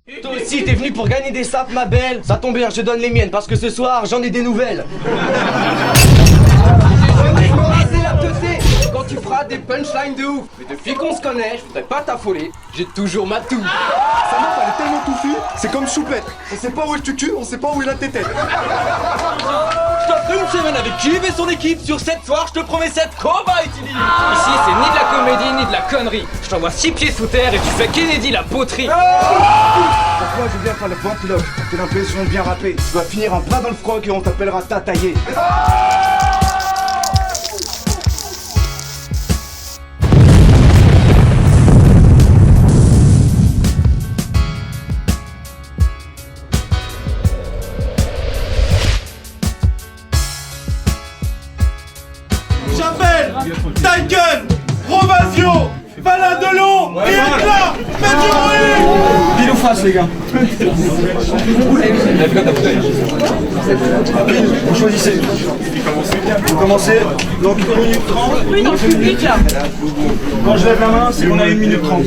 Toi aussi, t'es venu pour gagner des sapes, ma belle. Ça tombe bien, je te donne les miennes, parce que ce soir, j'en ai des nouvelles. Je me rasais la teuté quand tu feras des punchlines de ouf. Mais depuis qu'on se connaît, je voudrais pas t'affoler, j'ai toujours ma toux. Sa meuf, elle est tellement touffue, c'est comme choupette. On sait pas où est le tutu, on sait pas où est la tétette. Je t'offre une semaine avec Cube et son équipe. Sur 7 soirs, je te promets 7 combats utilisés. Ici, c'est ni de la comédie, ni de la connerie. Je t'envoie 6 pieds sous terre et tu fais Kennedy la poterie. Pourquoi je viens faire le ventriloque? T'as l'impression de bien rapper. Tu vas finir un bras dans le froc et on t'appellera Tataillé. J'appelle Tyken, Rovasio, Valin Delon et Éclat. Faites du bruit. Pile ou face, les gars. Vous choisissez. Vous commencez. Donc 1 minute 30. Oui, dans le public là. Quand je lève la main, c'est qu'on a 1 minute 30.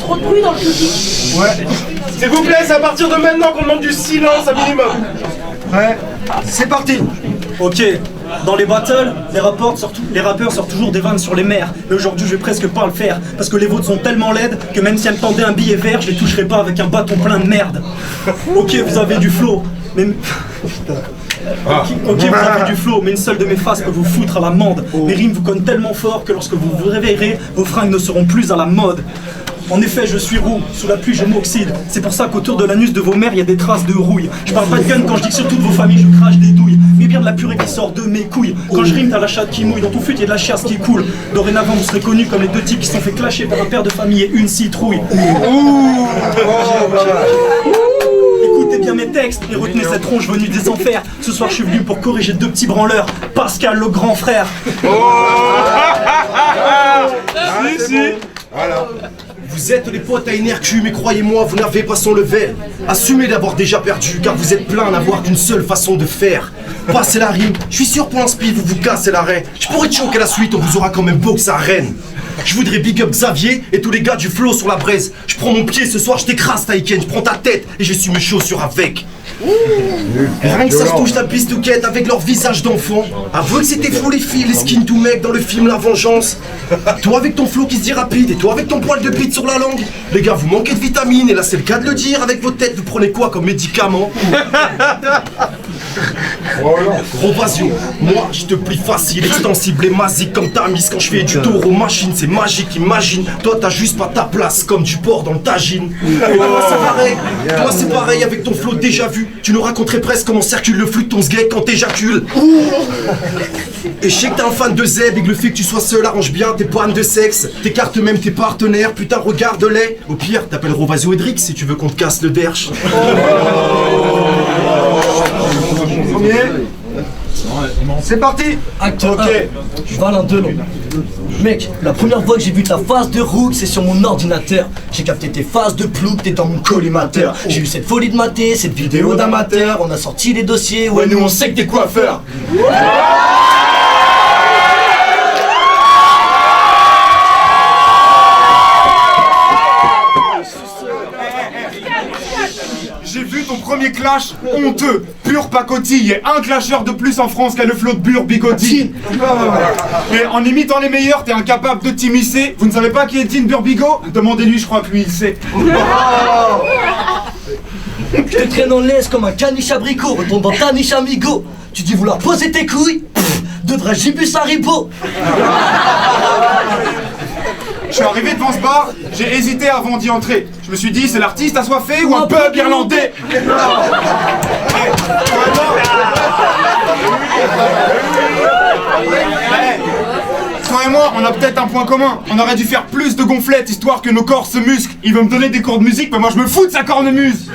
Trop de bruit dans le public. Ouais. S'il vous plaît, c'est à partir de maintenant qu'on demande du silence un minimum. Ouais. C'est parti. Ok, dans les battles, les rappeurs sortent toujours des vannes sur les mers. Mais aujourd'hui, je vais presque pas le faire. Parce que les vôtres sont tellement laides que même si elles me tendaient un billet vert, je les toucherai pas avec un bâton plein de merde. Ok, vous avez du flow, mais... Ok, vous avez du flow, mais une seule de mes faces peut vous foutre à l'amende. Mes rimes vous cognent tellement fort que lorsque vous vous réveillerez, vos fringues ne seront plus à la mode. En effet, je suis roux, sous la pluie je m'oxyde. C'est pour ça qu'autour de l'anus de vos mères, il y a des traces de rouille. Je parle pas de gun quand je dis que sur toutes vos familles, je crache des douilles. Mais bien de la purée qui sort de mes couilles. Quand je rime, t'as la chatte qui mouille. Dans tout fut, il y a de la chiasse qui coule. Dorénavant, vous serez connus comme les deux types qui se sont fait clasher par un père de famille et une citrouille. Écoutez bien mes textes et retenez cette tronche venue des enfers. Ce soir, je suis venu pour corriger 2 petits branleurs. Pascal, le grand frère. Voilà. Vous êtes les potes à NRQ, mais croyez-moi, vous n'avez pas son level. Assumez d'avoir déjà perdu, car vous êtes plein à n'avoir qu'une seule façon de faire. Passez la rime, je suis sûr pour un speed, vous vous cassez l'arrêt. Je pourrais te choquer la suite, on vous aura quand même boxé à Rennes. Je voudrais big up Xavier et tous les gars du flow sur la braise. Je prends mon pied ce soir, je t'écrase Taiken, je prends ta tête et je suis mes chaussures avec. Rien que ça se touche la pistouquette avec leur visage d'enfant. Avouez que c'était fou les filles, les skin to mec dans le film La Vengeance. Toi avec ton flow qui se dit rapide et toi avec ton poil de bite sur la langue. Les gars, vous manquez de vitamines et là c'est le cas de le dire. Avec vos têtes, vous prenez quoi comme médicament? Rovasio, moi je te plie facile, extensible et masique comme ta mise. Quand je fais du tour aux machines, c'est magique, imagine. Toi t'as juste pas ta place comme du porc dans le tagine. Toi c'est pareil avec ton flow déjà vu. Tu nous raconterais presque comment circule le flux de ton sgeg quand t'éjacules. Et je sais que t'es un fan de Zeb et que le fait que tu sois seul arrange bien tes pannes de sexe. T'écartes même tes partenaires, putain regarde-les. Au pire, t'appelles Rovasio Edric si tu veux qu'on te casse le derche. Premier. C'est parti. Acte 1, Valin Delon. Mec, la première fois que j'ai vu ta face de rook, c'est sur mon ordinateur. J'ai capté tes faces de plouc, t'es dans mon collimateur. J'ai eu cette folie de mater, cette vidéo d'amateur. On a sorti les dossiers, ouais nous on sait que t'es coiffeur. J'ai vu ton premier clash honteux, pur pacotille. Et un clasheur de plus en France qu'a le flot de Bure Bigotti. Et en imitant les meilleurs, t'es incapable de t'immiscer. Vous ne savez pas qui est Dean Burbigo? Demandez-lui, je crois que lui il sait. Je te traîne en laisse comme un caniche abricot, retourne dans ta niche amigo. Tu dis vouloir poser tes couilles, de dragibus Haribo. Je suis arrivé devant ce bar, j'ai hésité avant d'y entrer. Je me suis dit, c'est l'artiste assoiffé ou un pub irlandais? Toi et moi, on a peut-être un point commun. On aurait dû faire plus de gonflettes, histoire que nos corps se musclent. Il veut me donner des cours de musique, mais moi je me fous de sa cornemuse.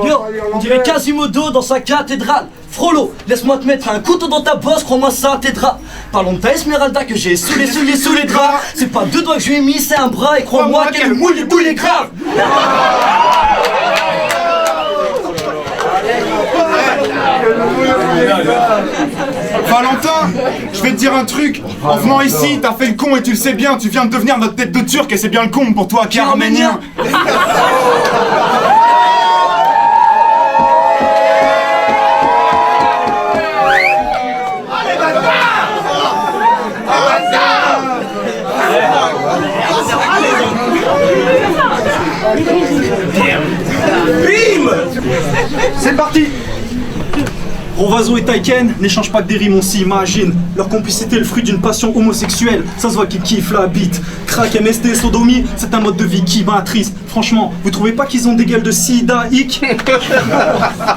Yo, on dirait Quasimodo dans sa cathédrale. Frollo, laisse-moi te mettre un couteau dans ta bosse, crois-moi ça t'aidera. Parlons de ta Esmeralda que j'ai sous les souliers, sous les draps. C'est pas 2 doigts que je lui ai mis, c'est un bras. Et crois-moi qu'elle mouille les boules grave. Valentin, je vais te dire un truc. En venant ici, t'as fait le con et tu le sais bien. Tu viens de devenir notre tête de turc et c'est bien le con pour toi qui est arménien. Bim! C'est parti. Rovazo et Taiken n'échangent pas que des rimes, on s'imagine. Leur complicité est le fruit d'une passion homosexuelle. Ça se voit qu'ils kiffent la bite. Crack, MST, sodomie, c'est un mode de vie qui m'attriste. Franchement, vous trouvez pas qu'ils ont des gueules de sida, hic?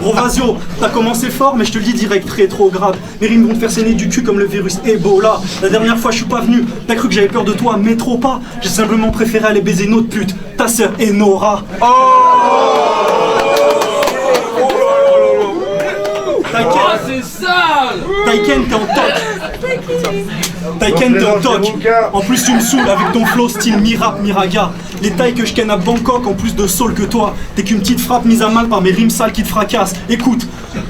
Rovazio, t'as commencé fort, mais je te le dis direct, rétrograde. Mes rimes vont te faire saigner du cul comme le virus Ebola. La dernière fois, je suis pas venu. T'as cru que j'avais peur de toi, mais trop pas. J'ai simplement préféré aller baiser une autre pute, ta sœur Enora. C'est sale! Taiken, t'es en toc. Taiken, t'es en toc. En plus, tu me saoules avec ton flow style mi-rap, mi-raga. Les tailles que je ken à Bangkok en plus de soul que toi. T'es qu'une petite frappe mise à mal par mes rimes sales qui te fracassent. Écoute,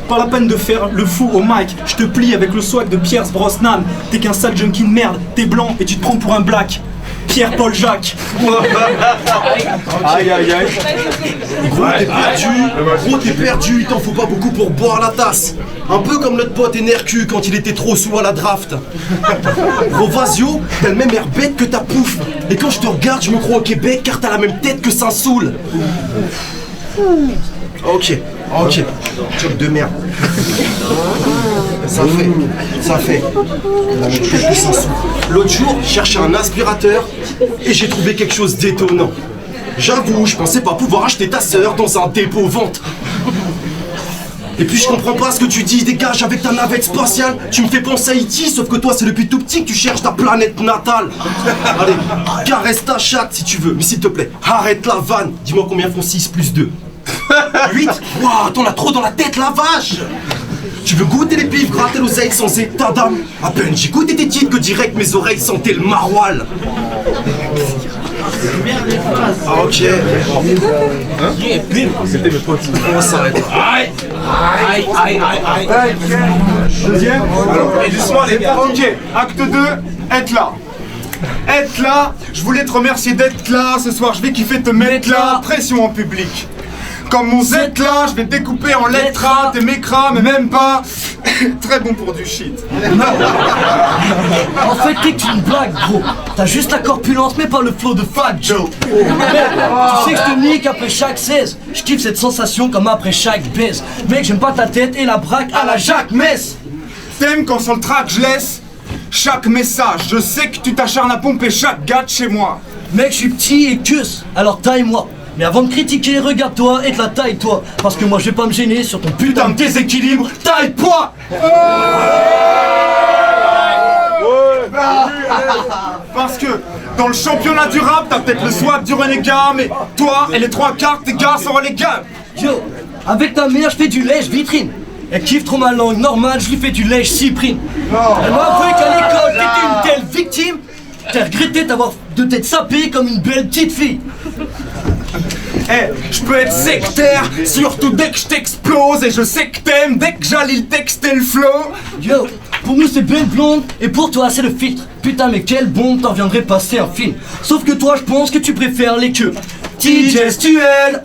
pas la peine de faire le fou au mic. Je te plie avec le swag de Pierce Brosnan. T'es qu'un sale junkie de merde. T'es blanc et tu te prends pour un black. Pierre-Paul Jacques. Aïe aïe aïe. Gros, t'es perdu, il t'en faut pas beaucoup pour boire la tasse. Un peu comme notre pote NRQ quand il était trop sous à la draft. Rovazio, t'as le même air bête que ta pouffe. Et quand je te regarde, je me crois au Québec car t'as la même tête que Saint-Soul. Ok. Choc de merde. Ça fait. La même tête que Saint-Soul. L'autre jour, je cherchais un aspirateur et j'ai trouvé quelque chose d'étonnant. J'avoue, je pensais pas pouvoir acheter ta sœur dans un dépôt vente. Et puis je comprends pas ce que tu dis, dégage avec ta navette spatiale. Tu me fais penser à E.T., sauf que toi c'est depuis tout petit que tu cherches ta planète natale. Allez, caresse ta chatte si tu veux, mais s'il te plaît, arrête la vanne. Dis-moi combien font 6 plus 2. 8. Waouh, t'en as trop dans la tête, la vache. Tu veux goûter les pifs, gratter l'oseille sans état d'âme. À peine j'ai goûté tes titres que direct mes oreilles sentaient le maroilles. Ah ok. C'était mes potes. On va s'arrêter. Deuxième. Et doucement les gars. Ok, acte 2, être là. Être là, je voulais te remercier d'être là ce soir, je vais kiffer te mettre là, pression en public. Comme mon Z là, je vais te découper en lettres A, t'es mécras, mais même pas. Très bon pour du shit. En fait, t'es qu'une blague, gros. T'as juste la corpulence, mais pas le flow de Fat Joe. Tu sais que je te nique après chaque 16. Je kiffe cette sensation comme après chaque baise. Mec, j'aime pas ta tête et la braque à la Jacques Mess. T'aimes quand sur le track je laisse chaque message. Je sais que tu t'acharnes à pomper chaque gars de chez moi. Mec, je suis petit et queuse, alors taille-moi. Mais avant de critiquer, regarde-toi et te la taille-toi. Parce que moi, je vais pas me gêner sur ton putain de déséquilibre. Taille-toi. Parce que dans le championnat du rap, t'as peut-être le swag du renégat, mais toi et les 3 quarts, tes gars sont relégables. Yo, avec ta mère, je fais du lèche vitrine. Elle kiffe trop ma langue normale, je lui fais du lèche cyprine. Elle m'a avoué qu'à l'école, t'étais une telle victime. J'ai regretté de t'être sapé comme une belle petite fille. Eh, je peux être sectaire, surtout dès que je t'explose. Et je sais que t'aimes dès que j'allie le texte et le flow. Yo, pour nous c'est belle blonde et pour toi c'est le filtre. Putain mais quelle bombe, t'en viendrais passer un film. Sauf que toi je pense que tu préfères les queues digestuelles.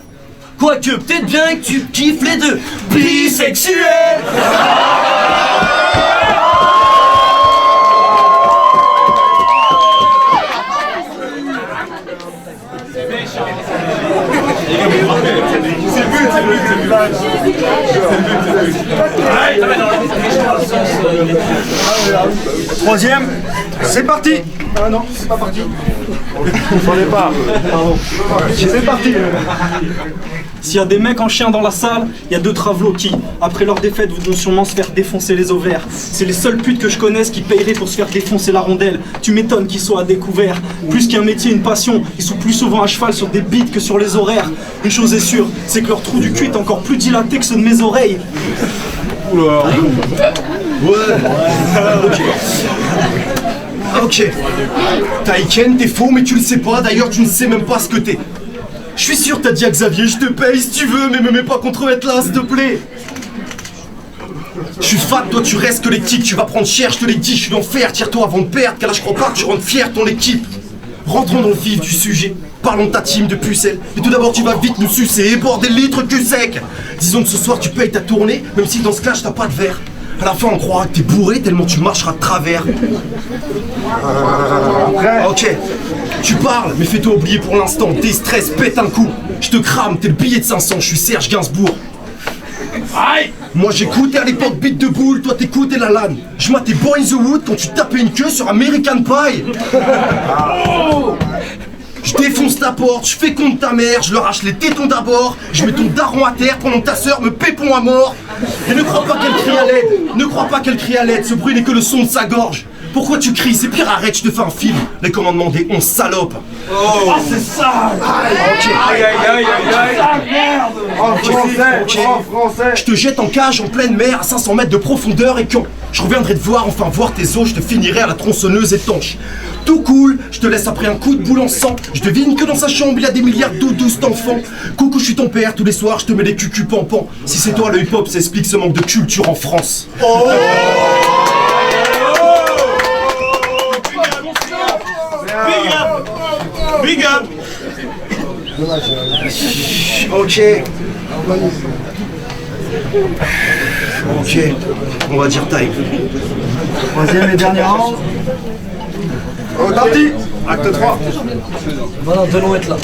Quoique peut-être bien que tu kiffes les deux. Bisexuel. Troisième, c'est parti. Ah non, c'est pas parti. On n'est pas. Pardon. C'est parti. S'il y a des mecs en chien dans la salle, il y a 2 travelots qui, après leur défaite, voudront sûrement se faire défoncer les ovaires. C'est les seules putes que je connaisse qui paieraient pour se faire défoncer la rondelle. Tu m'étonnes qu'ils soient à découvert. Plus qu'un métier, une passion, ils sont plus souvent à cheval sur des beats que sur les horaires. Une chose est sûre, c'est que leur trou du cul est encore plus dilaté que ceux de mes oreilles. Oula. Ok. Taiken, t'es faux, mais tu le sais pas. D'ailleurs, tu ne sais même pas ce que t'es. Je suis sûr, t'as dit à Xavier, je te paye si tu veux, mais me mets pas contre être là, s'il te plaît. Je suis fat, toi tu restes que les tics, tu vas prendre cher, je te l'ai dit, je suis l'enfer, tire-toi avant de perdre, car là je crois pas que tu rendes fier ton équipe. Rentrons dans le vif du sujet, parlons de ta team de pucelle. Et tout d'abord tu vas vite nous sucer et boire des litres cul sec. Disons que ce soir tu payes ta tournée, même si dans ce clash t'as pas de verre. À la fin on croira que t'es bourré tellement tu marcheras de travers. Ok, tu parles, mais fais-toi oublier pour l'instant, déstress, pète un coup. Je te crame, t'es le billet de 500, je suis Serge Gainsbourg. Moi j'écoutais à l'époque Beat de Boule, toi t'écoutais la LAN. Je matais Boy in the Wood quand tu tapais une queue sur American Pie. Je défonce ta porte, je fais contre ta mère, je leur arrache les tétons d'abord, je mets ton daron à terre pendant que ta sœur me pépon à mort. Et ne crois pas qu'elle crie à l'aide, ne crois pas qu'elle crie à l'aide, ce bruit n'est que le son de sa gorge. Pourquoi tu cries? C'est pire, arrête, je te fais un film. Les commandements des 11 salopes. Ah, c'est ça! Ok. Je te jette en cage en pleine mer à 500 mètres de profondeur et quand je reviendrai te voir, enfin voir tes os, je te finirai à la tronçonneuse étanche. Tout cool, je te laisse après un coup de boule en sang. Je devine que dans sa chambre il y a des milliards d'enfants. Coucou, je suis ton père, tous les soirs je te mets des cucus pampans. Si c'est toi le hip-hop, ça explique ce manque de culture en France. Big up. Ok. Ok, on va dire time. Troisième et dernier round. Parti. Acte 3. Voilà, allons être là.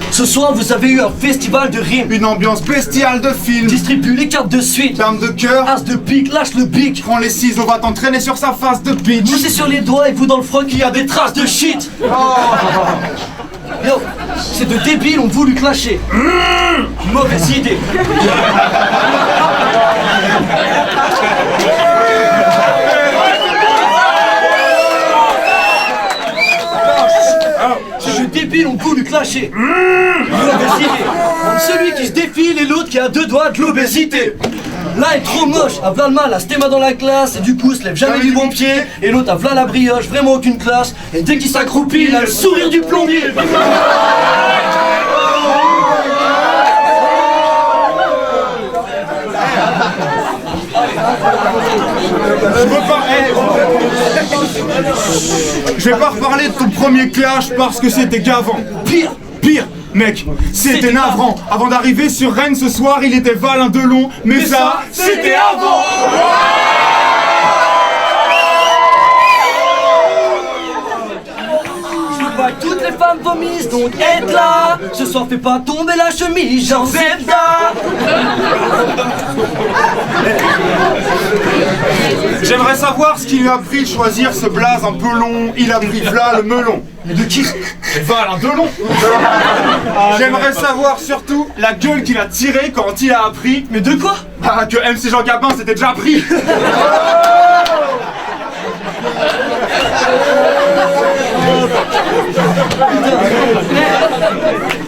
Ce soir, vous avez eu un festival de rimes. Une ambiance bestiale de film. Distribue les cartes de suite. Dame de cœur. As de pique, lâche le bic. Prends les ciseaux, va t'entraîner sur sa face de bitch. Poussez sur les doigts et vous dans le froc, il y a des traces de shit. Yo, ces deux débiles ont voulu clasher. Mauvaise idée. Ces deux débiles ont voulu clasher. Mauvaise idée. Entre celui qui se défile et l'autre qui a deux doigts de l'obésité. L'un est trop moche, à v'là le mal, à stéma dans la classe, et du coup se lève jamais du bon pied, et l'autre a v'là la brioche, vraiment aucune classe, et dès qu'il s'accroupit, il a le sourire du plombier. Je vais pas reparler de ton premier clash parce que c'était gavant. Pire, mec, c'était navrant. Avant d'arriver sur Rennes ce soir, il était Valin Delon, mais ça, c'était avant. Toutes les femmes vomissent, donc être là. Ce soir fais pas tomber la chemise, j'en zebda. J'aimerais savoir ce qui lui a pris de choisir ce blaze un peu long. Il a pris v'là le melon. Mais de qui? Valin Delon. J'aimerais savoir surtout la gueule qu'il a tirée quand il a appris. Mais de quoi? Ah, que MC Jean Gabin s'était déjà pris.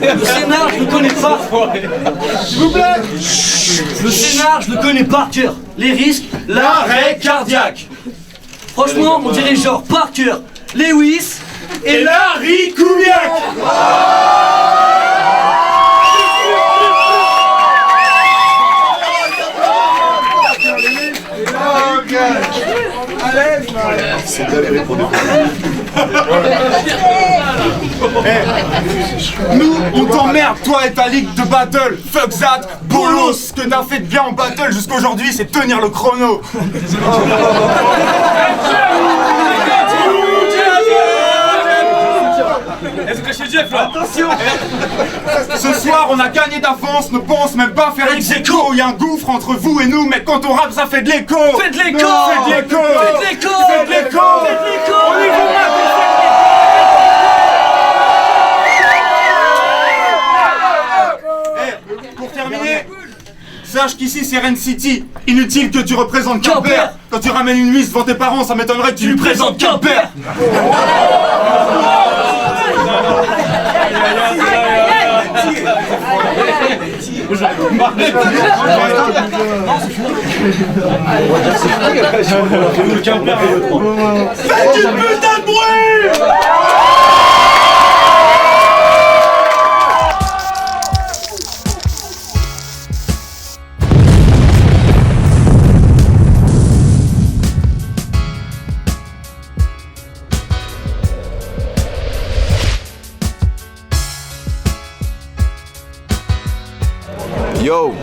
Le scénar, je le connais pas. S'il vous plaît. Le scénar, je le connais par cœur. Les risques, l'arrêt cardiaque. Franchement, on dirait genre Parker, Lewis Et Larry Kubiak. Nous, on t'emmerde, toi et ta ligue de battle. Fuck that, bolos. Ce que t'as fait de bien en battle jusqu'aujourd'hui, c'est tenir le chrono. Est-ce que chez Jeff là? Attention! Ce soir, on a gagné d'avance, ne pense même pas faire ex aequo. Il y a un gouffre entre vous et nous, mais quand on rappe, ça fait de l'écho. Faites de l'écho. Faites de l'écho. Faites de l'écho. Faites de l'écho. Faites de l'écho. On y va maintenant. Pour terminer, sache qu'ici c'est Rennes City. Inutile que tu représentes Quimper. Quand tu ramènes une mise devant tes parents, ça m'étonnerait que tu lui présentes Quimper. Faites une putain de bruit! Yo,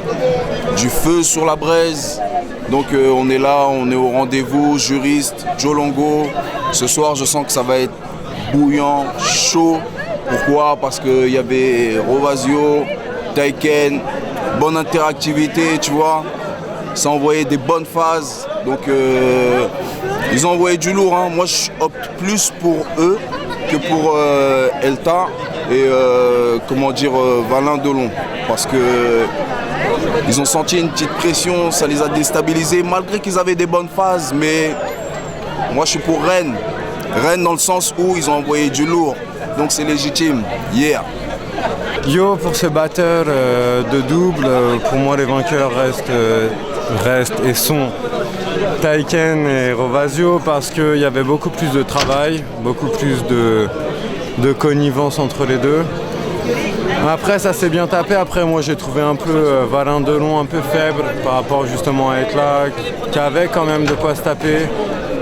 du feu sur la braise. Donc on est là, on est au rendez-vous, juriste, Joe Longo. Ce soir je sens que ça va être bouillant, chaud. Pourquoi? Parce qu'il y avait Rovazio, Taiken, bonne interactivité, tu vois. Ça envoyait des bonnes phases. Donc ils ont envoyé du lourd. Hein. Moi je opte plus pour eux que pour Elta et Valin Delon. Parce que ils ont senti une petite pression, ça les a déstabilisés, malgré qu'ils avaient des bonnes phases. Mais moi je suis pour Rennes. Rennes dans le sens où ils ont envoyé du lourd. Donc c'est légitime. Yeah. Yo, pour ce batteur de double, pour moi les vainqueurs restent et sont Taiken et Rovazio parce qu'il y avait beaucoup plus de travail, beaucoup plus de connivence entre les deux. Après ça s'est bien tapé, après moi j'ai trouvé un peu Valin Delon un peu faible par rapport justement à Etla qui avait quand même de quoi se taper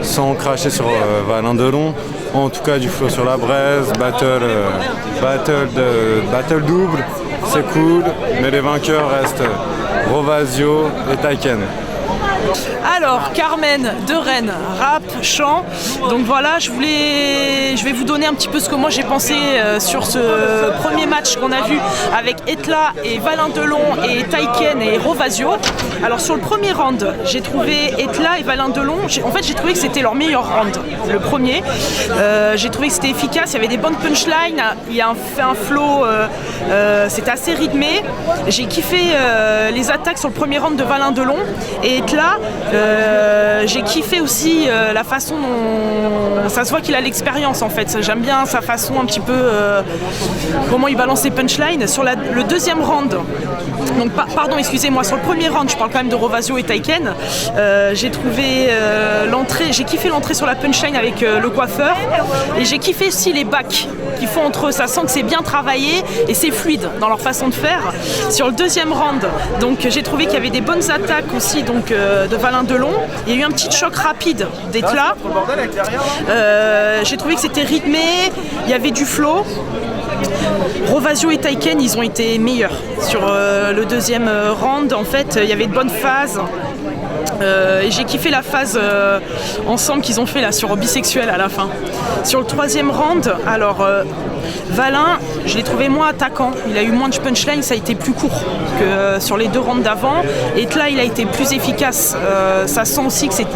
sans cracher sur Valin Delon. En tout cas du flow sur la braise, battle double, c'est cool, mais les vainqueurs restent Rovazio et Taiken. Alors, Carmen de Rennes, rap, chant. Donc voilà, je vais vous donner un petit peu ce que moi j'ai pensé sur ce premier match qu'on a vu avec Etla et Valin Delon et Taiken et Rovazio. Alors sur le premier round, j'ai trouvé Etla et Valin Delon. En fait, j'ai trouvé que c'était leur meilleur round, le premier. J'ai trouvé que c'était efficace, il y avait des bonnes punchlines, il y a un flow, c'était assez rythmé. J'ai kiffé les attaques sur le premier round de Valin Delon et Etla. J'ai kiffé aussi la façon dont ça se voit qu'il a l'expérience en fait. J'aime bien sa façon un petit peu comment il balance ses punchlines. Sur le deuxième round, donc pardon excusez-moi, sur le premier round je parle quand même de Rovazio et Taiken. J'ai trouvé j'ai kiffé l'entrée sur la punchline avec le coiffeur et j'ai kiffé aussi les backs qu'ils font entre eux. Ça sent que c'est bien travaillé et c'est fluide dans leur façon de faire. Sur le deuxième round, donc j'ai trouvé qu'il y avait des bonnes attaques aussi donc de Valin Delon. Il y a eu un petit choc rapide d'Etla. J'ai trouvé que c'était rythmé, il y avait du flow. Rovazio et Taiken, ils ont été meilleurs. Sur le deuxième round, en fait, il y avait de bonnes phases. Et j'ai kiffé la phase ensemble qu'ils ont fait là sur Bisexuel à la fin. Sur le troisième round, alors Valin, je l'ai trouvé moins attaquant, il a eu moins de punchline, ça a été plus court que sur les deux rounds d'avant. Et là il a été plus efficace, ça sent aussi qu'il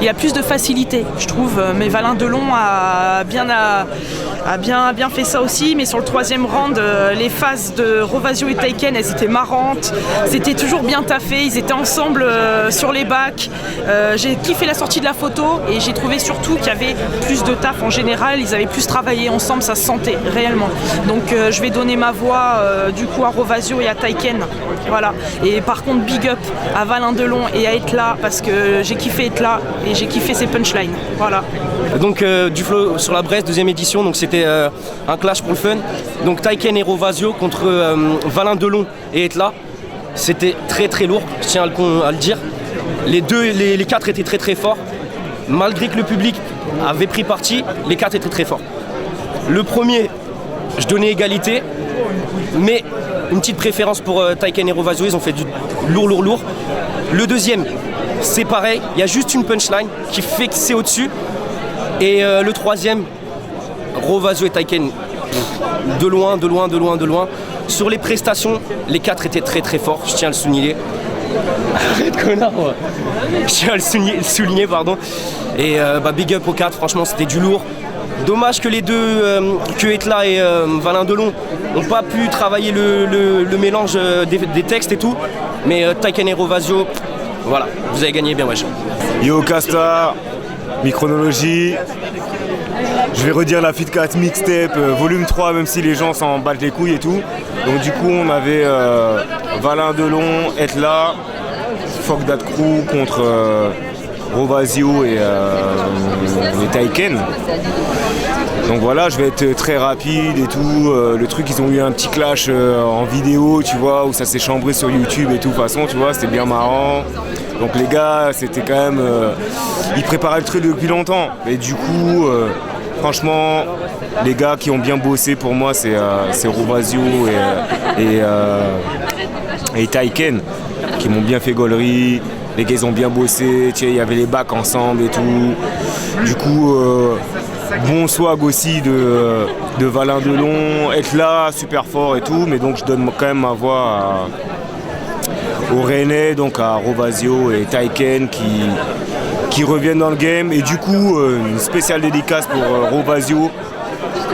a plus de facilité je trouve, mais Valin Delon a bien fait ça aussi. Mais sur le troisième round, les phases de Rovazio et Taiken, elles étaient marrantes, c'était toujours bien taffé, ils étaient ensemble sur les bacs. J'ai kiffé la sortie de la photo et j'ai trouvé surtout qu'il y avait plus de taf en général, ils avaient plus travaillé ensemble, ça se sentait réellement. Donc je vais donner ma voix du coup à Rovazio et à Taiken. Voilà. Et par contre big up à Valin Delon et à Etla parce que j'ai kiffé Etla et j'ai kiffé ses punchlines. Voilà. Donc du flow sur la Brest, deuxième édition, donc c'était un clash pour le fun. Donc Taiken et Rovazio contre Valin Delon et Etla. C'était très très lourd, je tiens à le dire. Les quatre étaient très très forts. Malgré que le public avait pris parti, les quatre étaient très forts. Le premier, je donnais égalité, mais une petite préférence pour Taiken et Rovazio, ils ont fait du lourd. Le deuxième, c'est pareil, il y a juste une punchline qui fait que c'est au-dessus. Et le troisième, Rovazio et Taiken, de loin. Sur les prestations, les quatre étaient très très forts, je tiens à le souligner. Arrête connard, je tiens à le souligner, pardon. Et big up aux quatre, franchement c'était du lourd. Dommage que les deux, que Etla et Valin Delon, n'ont pas pu travailler le mélange des textes et tout. Mais Taiken et Rovazio, voilà, vous avez gagné bien, wesh. Yo Casta, Micronologie. Je vais redire la Fit 4 mixtape volume 3, même si les gens s'en battent les couilles et tout. Donc du coup on avait Valin Delon, Etla, Fuck That Crew contre Rovazio et Taiken. Donc voilà, je vais être très rapide et tout. Le truc, ils ont eu un petit clash en vidéo, tu vois, où ça s'est chambré sur YouTube et tout, façon, tu vois, c'était bien marrant. Donc les gars, c'était quand même... ils préparaient le truc depuis longtemps. Et du coup, franchement, les gars qui ont bien bossé pour moi, c'est Rovazio et Taiken qui m'ont bien fait gaulerie. Les gars ils ont bien bossé, il y avait les bacs ensemble et tout. Du coup, bon swag aussi de Valin Delon, être là, super fort et tout, mais donc je donne quand même ma voix aux Rennais, donc à Rovazio et Taiken qui reviennent dans le game. Et du coup, une spéciale dédicace pour Rovazio.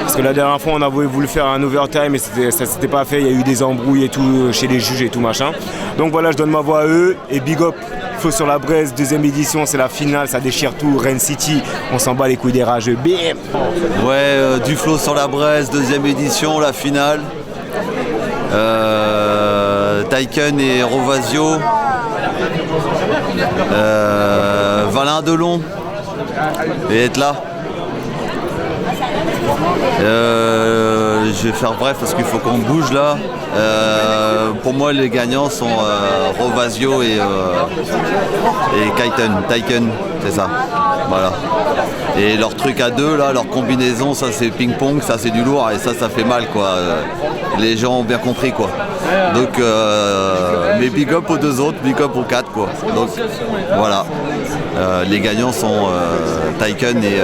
Parce que la dernière fois, on avait voulu faire un overtime et ça s'était pas fait. Il y a eu des embrouilles et tout chez les juges et tout machin. Donc voilà, je donne ma voix à eux. Et big up, Feu sur la Braise, deuxième édition, c'est la finale, ça déchire tout. Rennes City, on s'en bat les couilles des rageux. Bim. Ouais, du Flow sur la Braise, deuxième édition, la finale. Taiken et Rovazio. Valin Delon. Et être là. Je vais faire bref parce qu'il faut qu'on bouge là. Pour moi les gagnants sont Rovazio et Taiken, c'est ça. Voilà. Et leur truc à deux là, leur combinaison, ça c'est ping-pong, ça c'est du lourd et ça fait mal quoi. Les gens ont bien compris quoi. Donc mais big up aux deux autres, big up aux quatre quoi. Donc voilà. Les gagnants sont Taiken et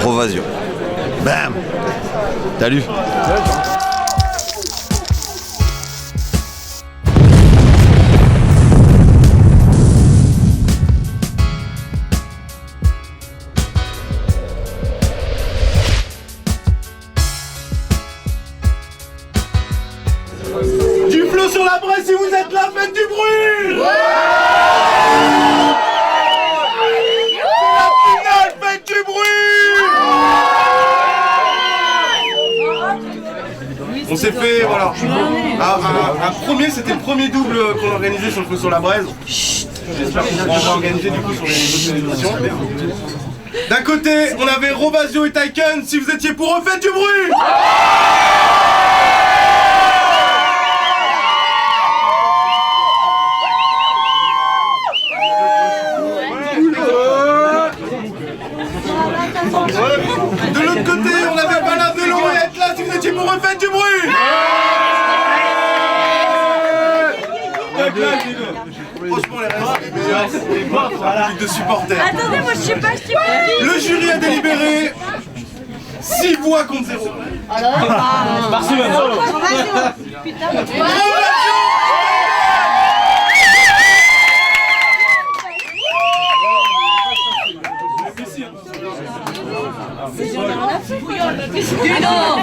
Rovazio. Bam. Salut. Du Flow sur la Braise, si vous êtes là, faites du bruit. Ouais. Faites du bruit. On s'est fait, voilà, un premier, c'était le premier double qu'on organisait sur le Flow sur la Braise. J'espère qu'on va organiser du coup sur les autres éditions. D'un côté, on avait Rovazio et Taiken, si vous étiez pour eux, faites du bruit. De l'autre côté, on avait Valin Delon et être là, si vous étiez pour eux, faites du bruit. Franchement, les restes, c'est les meilleurs. Voilà. De supporters. Attendez, moi je sais pas, Le jury a délibéré 6 voix contre 0. Merci, putain. Non.